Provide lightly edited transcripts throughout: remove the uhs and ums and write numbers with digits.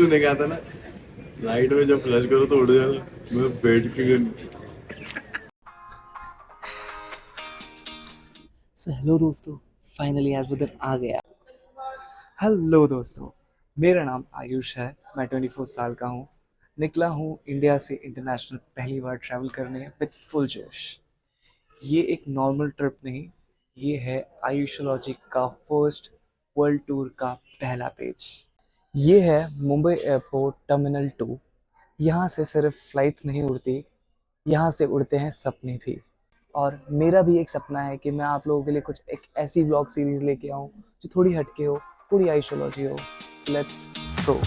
तूने कहा था ना नाइट में जब फ्लश करो तो उड़ जाना। मैं बैठ के सो हेलो दोस्तों, फाइनली आज उधर आ गया। हेलो दोस्तों, मेरा नाम आयुष है। मैं 24 साल का हूँ। निकला हूँ इंडिया से इंटरनेशनल पहली बार ट्रैवल करने विद फुल जोश। ये एक नॉर्मल ट्रिप नहीं, ये है आयुषोलॉजी का फर्स्ट वर्ल्ड टूर का पहला पेज। ये है मुंबई एयरपोर्ट टर्मिनल 2। यहाँ से सिर्फ फ्लाइट्स नहीं उड़ती, यहाँ से उड़ते हैं सपने भी। और मेरा भी एक सपना है कि मैं आप लोगों के लिए कुछ एक ऐसी व्लॉग सीरीज लेके आऊँ जो थोड़ी हटके हो, थोड़ी आइशोलॉजी हो। Let's go.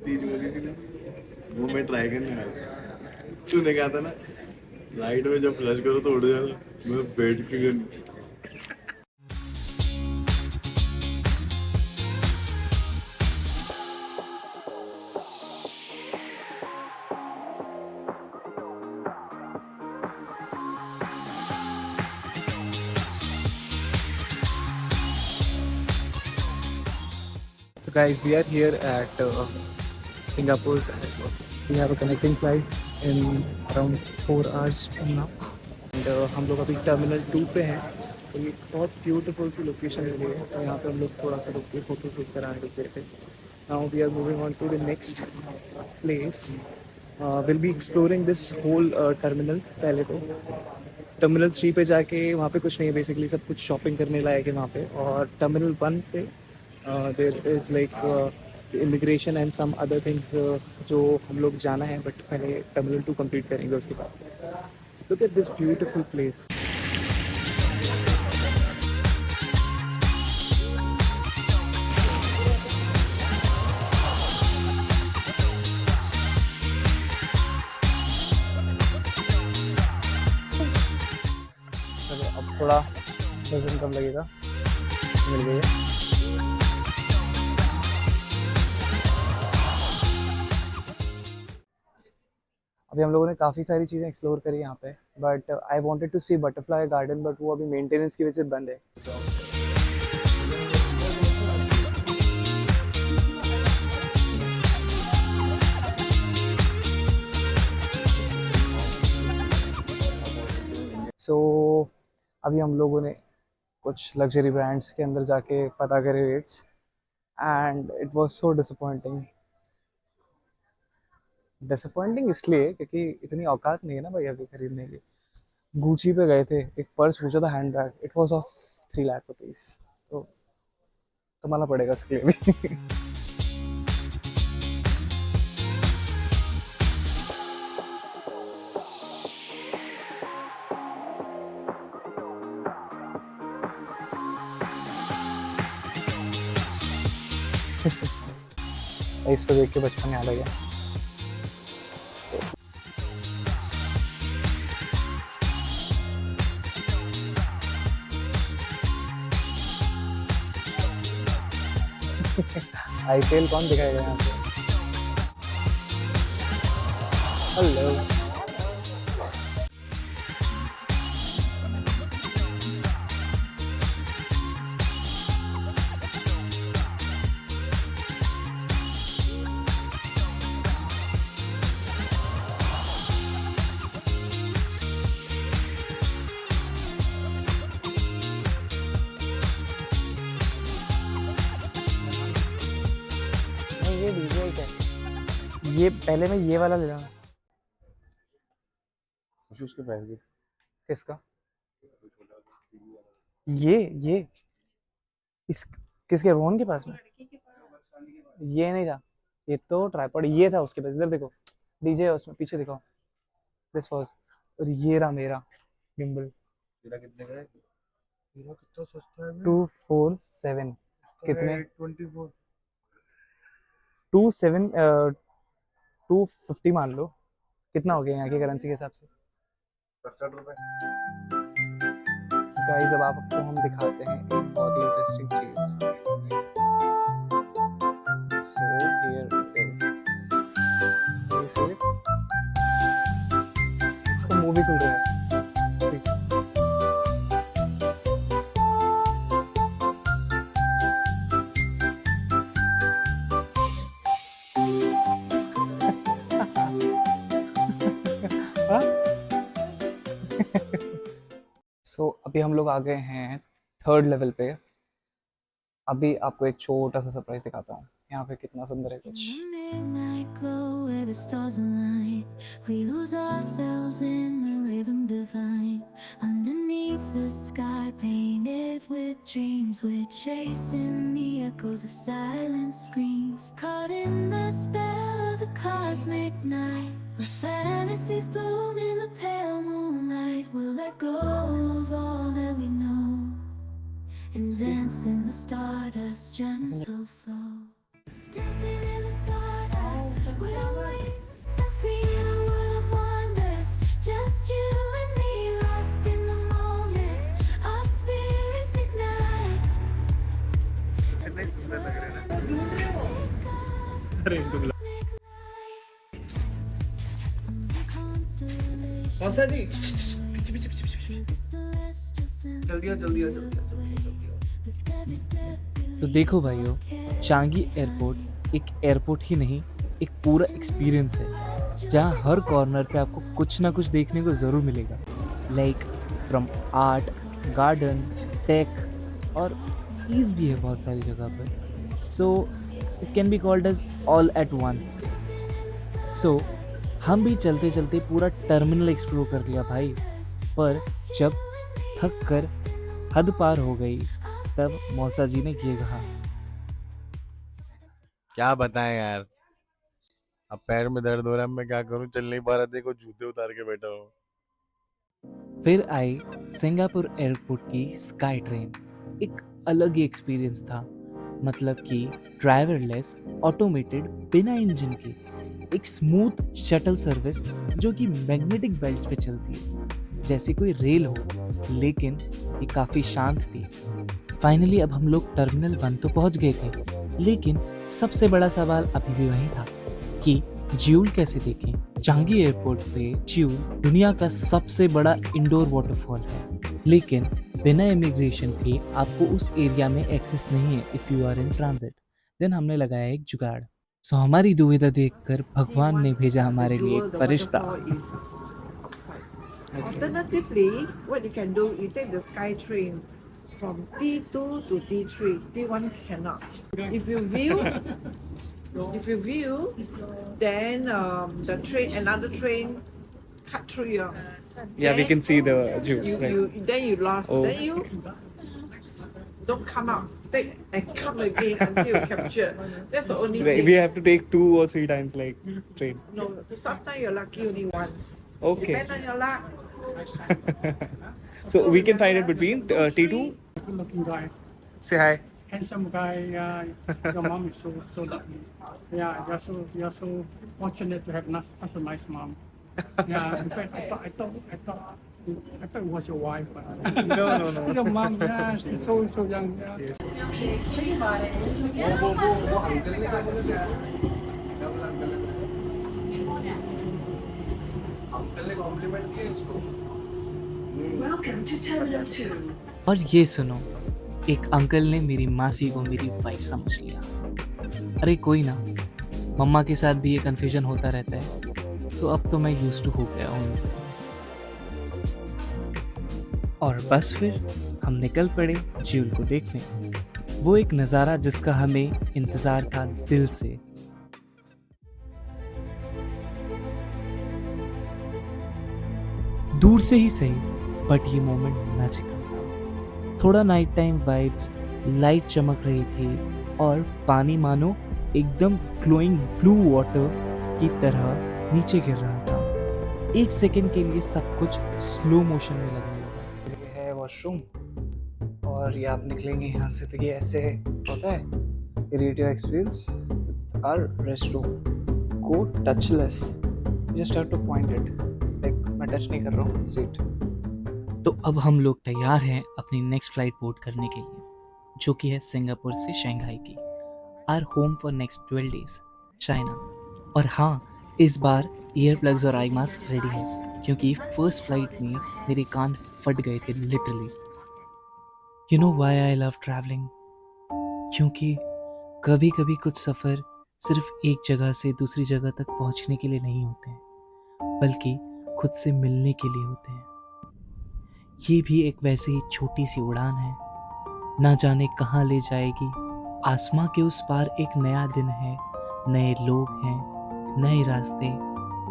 तीज बोली थी ना वो मैं ट्राई करने वाला। तूने कहा था ना नाइट में जब फ्लश करो तो उड़ जाना। मैं बैठ के So guys, we are here at Singapore's airport. We have a connecting flight in around 4 hours from now. And हम लोग अभी टर्मिनल 2 पे हैं। तो ये बहुत ब्यूटीफुल सी लोकेशन मिली है और यहाँ पे हम लोग थोड़ा सा रुक के फोटो शूट कराने रुक गए थे। Now we are moving on to the next place. Will be exploring this whole terminal. पहले तो टर्मिनल 3 पे जाके वहाँ पे कुछ नहीं है, बेसिकली सब कुछ शॉपिंग करने लायक है वहाँ पे। और टर्मिनल 1 पे there is like immigration and some other things जो हम लोग जाना है, बट पहले टर्मिनल 2 कंप्लीट करेंगे उसके बाद। Look at this beautiful place. चलो अब थोड़ा वजन कम लगेगा। मिल गई है। अभी हम लोगों ने काफ़ी सारी चीज़ें एक्सप्लोर करी यहाँ पे, but I wanted to see butterfly garden, but वो अभी मेंटेनेंस की वजह से बंद है। सो अभी हम लोगों ने कुछ लग्जरी ब्रांड्स के अंदर जाके पता करे rates, and it was so disappointing. Disappointing इसलिए क्योंकि इतनी औकात नहीं है ना भाई अभी खरीदने की। गुची पे गए थे, एक पर्स पूछा था, hand bag, it was of 3 lakh rupees. तो कमाना पड़ेगा उसके लिए भी। इसको देख के बचपन याद आ गया। आईपीएल कौन दिखाएगा यहाँ पे? हेलो। नहीं, ये डीजे है। ये पहले मैं ये वाला ले रहा हूँ। उसके प्राइस दे। किसका? ये इस किसके, रोहन के पास में? ये नहीं था, ये तो ट्राइपॉड ये था उसके पास। इधर देखो, डीजे है उसमें, पीछे दिखाओ। दिस वाज, और ये रहा मेरा गिम्बल। तेरा कितने का है? तेरा कितना सस्ता है बे? 247। कितने? 24। 250 मान लो। कितना हो गया यहाँ की करेंसी के हिसाब से? 67 रुपए। गाइस अब आपको हम दिखाते हैं एक बहुत ही इंटरेस्टिंग चीज। So here it is. You see it? इसका मुंह भी खुल रहा है। ठीक। सो अभी हम लोग आ गए हैं 3rd लेवल पे। अभी आपको एक छोटा सा सरप्राइज दिखाता हूँ। यहाँ पे कितना सुंदर है कुछ। Midnight glow where the stars align. We lose ourselves in the rhythm divine. Underneath the sky painted with dreams, we're chasing the echoes of silent screams. Caught in the spell of the cosmic night, where fantasies bloom in the pale moonlight. We'll let go of all that we know and dance in the stardust gentle flow. Dancing in the stardust, we're awake, set free in a world of wonders. Just you and me, lost in the moment. Our spirits ignite. कितने सुंदर लग रहे हैं ना। अरे इनको बुला। मौसा जी जल्दी आओ जल्दी आओ जल्दी आओ। तो देखो भाइयों, चांगी एयरपोर्ट एक एयरपोर्ट ही नहीं, एक पूरा एक्सपीरियंस है जहाँ हर कॉर्नर पे आपको कुछ ना कुछ देखने को ज़रूर मिलेगा। Like from art, garden, tech और ईज भी है बहुत सारी जगह पर। So it can be called as all at once. So हम भी चलते चलते पूरा टर्मिनल एक्सप्लोर कर लिया भाई, पर जब थक कर हद पार हो गई तब मौसा जी ने ये कहा। क्या बताएं यार, अब पैर में दर्द हो रहा है, मैं क्या करूं, चल नहीं पा रहा, देखो जूते उतार के बैठा हूं। फिर आई सिंगापुर एयरपोर्ट की स्काई ट्रेन। एक अलग ही एक्सपीरियंस था, मतलब कि ड्राइवरलेस, ऑटोमेटेड, बिना इंजन की एक स्मूथ शटल सर्विस जो कि मैग्नेटिक बेल्ट्स पे चलती है, जैसे कोई रेल हो, लेकिन ये काफ़ी शांत थी। फाइनली अब हम लोग टर्मिनल 1 तो पहुंच गए थे, लेकिन सबसे बड़ा सवाल अभी भी वही था कि ज्यूल कैसे देखें। चांगी एयरपोर्ट पे ज्यूल दुनिया का सबसे बड़ा इंडोर वाटरफॉल है, लेकिन बिना इमिग्रेशन के आपको उस एरिया में एक्सेस नहीं है if you are in transit. Then हमने लगाया एक जुगाड़। सो हमारी दुविधा देखकर भगवान ने भेजा हमारे लिए एक फरिश्ता। Alternatively, what you can do, you take the sky train from T2 to T3. T1 cannot. If you view, then the train, another train, cut through your. Yeah, we can see the Jew. Then you lost. Oh. Then you don't come out. Take and come again until you capture. That's the only thing. We have to take 2 or 3 times like train. No, sometimes you're lucky only once. Okay. Depend on your luck. So we can find it between T2. Good looking guy, Say hi. handsome guy. Yeah, your mom is so lucky. Yeah, you're so fortunate to have such a nice mom. Yeah, in fact, I thought it was your wife. But No. it's your mom. Yeah, she's so young. Yeah. Welcome to Terminal 2. और ये सुनो, एक uncle ने मेरी मासी को मेरी wife समझ लिया। अरे कोई ना, मम्मा के साथ भी ये कन्फ्यूजन होता रहता है। सो अब तो मैं यूज्ड टू हो गया हूँ इनसे। और बस फिर हम निकल पड़े ज्यूल को देखने। वो एक नज़ारा जिसका हमें इंतज़ार था दिल से। दूर से ही सही, बट ये मोमेंट मैजिकल था। थोड़ा नाइट टाइम वाइब्स, लाइट चमक रही थी और पानी मानो एकदम ग्लोइंग ब्लू वाटर की तरह नीचे गिर रहा था। एक सेकंड के लिए सब कुछ स्लो मोशन में लगने लगा। ये है वॉशरूम और ये आप निकलेंगे यहाँ से तो ये ऐसे होता है rate your experience with our restroom. Go touchless. You just have to point it. Like मैं टच नहीं कर रहा हूँ सीट. तो अब हम लोग तैयार हैं अपनी नेक्स्ट फ्लाइट बोर्ड करने के लिए, जो कि है सिंगापुर से शंघाई की. Our home for next 12 days, China. और हाँ, इस बार ईयर प्लग्स और आई मास्क रेडी है, क्योंकि फर्स्ट फ्लाइट में मेरे कान फट गए थे literally. You know why I love travelling? क्योंकि कभी कभी कुछ सफ़र सिर्फ एक जगह से दूसरी जगह तक पहुंचने के लिए नहीं होते हैं, बल्कि खुद से मिलने के लिए होते हैं. ये भी एक वैसे ही छोटी सी उड़ान है, ना जाने कहाँ ले जाएगी. आसमां के उस पार एक नया दिन है, नए लोग हैं, नए रास्ते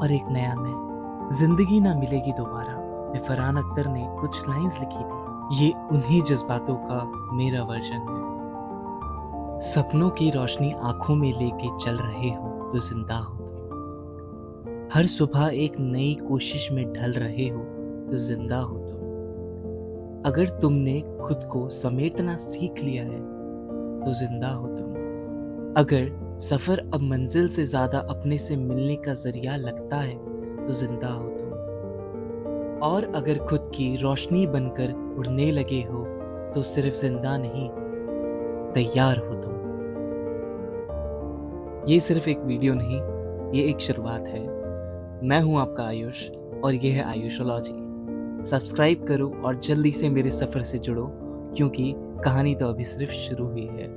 और एक नया मैं. जिंदगी ना मिलेगी दोबारा में फरहान अख्तर ने कुछ लाइंस लिखी थी. ये उन्हीं जज्बातों का मेरा वर्जन है. सपनों की रोशनी आंखों में लेके चल रहे हो तो जिंदा हो तुम. हर सुबह एक नई कोशिश में ढल रहे हो तो जिंदा हो तुम. अगर तुमने खुद को समेटना सीख लिया है तो जिंदा हो तुम. अगर सफर अब मंजिल से ज्यादा अपने से मिलने का जरिया लगता है तो जिंदा हो तुम. और अगर खुद की रोशनी बनकर उड़ने लगे हो तो सिर्फ जिंदा नहीं, तैयार हो तुम. ये सिर्फ एक वीडियो नहीं, ये एक शुरुआत है. मैं हूं आपका आयुष और ये है आयुषोलॉजी. सब्सक्राइब करो और जल्दी से मेरे सफ़र से जुड़ो, क्योंकि कहानी तो अभी सिर्फ शुरू हुई है.